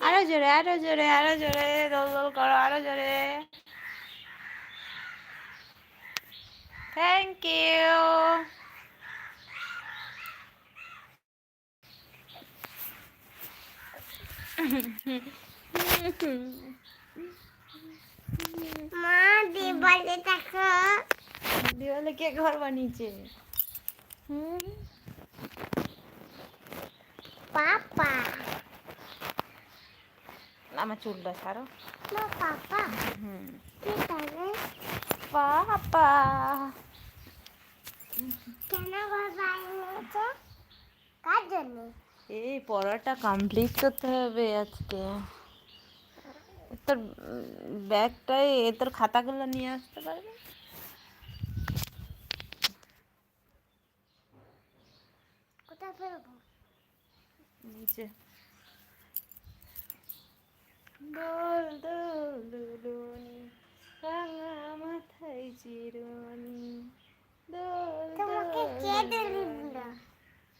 আরো জোরে আরো জোরে আরো জোরে দোল দোল করো আরো জোরে থ্যাংক ইউ মা দেওয়ালে দেখো দেওয়ালে কে ঘর বানিয়েছে পাপা আমার চুলটা ছাড়ো না পাপা কি করে পাপা কেন ঘর বানিয়েছে কার জন্য এই পড়াটা কমপ্লিট করতে হবে আজকে তোর ব্যাগটাই তোর খাতাগুলো নিয়ে আসতে পারবে কোথায় ফেলবো নিচে দোল দোল দুলুনি রাঙা মাথায় চিরুনি দোল তোমাকে কে দিল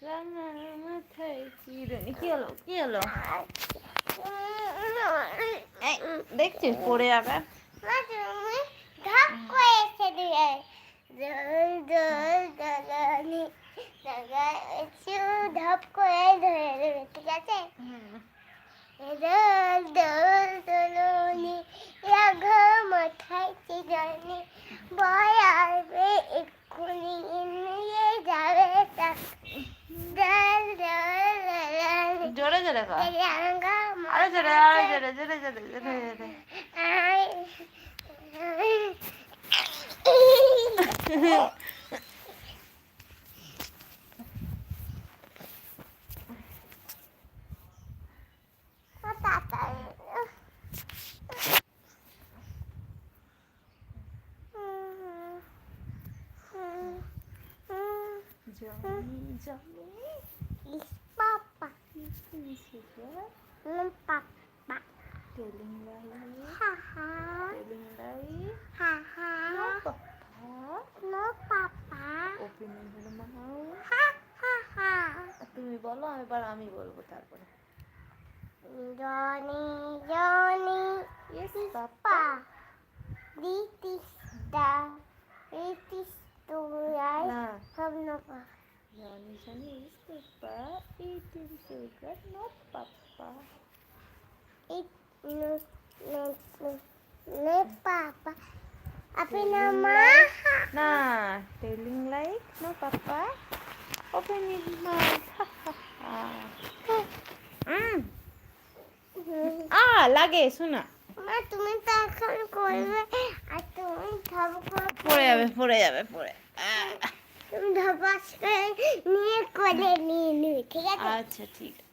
রাঙা মাথায় চিরুনি কি হলো এই দেখছিস পড়ে যাবে মা তুমি ঢক করে এসে দিয়ে দোল দোল দোলনি লাগা একটু ঢপ করে ধরে দেবে ঠিক আছে দোল দোল দোলনি রাঘা মাথায় চিরুনি বয় আসবে এক্ষুনি নিয়ে যাবে দোল দোল দোলনি জোরে জোরে কর রাঘা আরো জোরে জোরে Jolly, Papa, sugar, Papa, telling lie, ha ha, telling lie, ha ha, no papa, no Papa, opening the mouth, ha ha ha. তুমি বলো আমি বলবো তারপরে Johnny, Johnny, yes Papa, this is the right না from no Papa. Johnny is papa, eating sugar, not papa. It no Papa. Apna ma. না telling like no papa, opening mouth, ha ha ha. লাগে শোনা মা তুমি তো এখন করবে আর তুমি পড়ে যাবে তুমি ধপাস করে নিয়ে কোলে নিয়ে নিবে ঠিক আছে আচ্ছা ঠিক আছে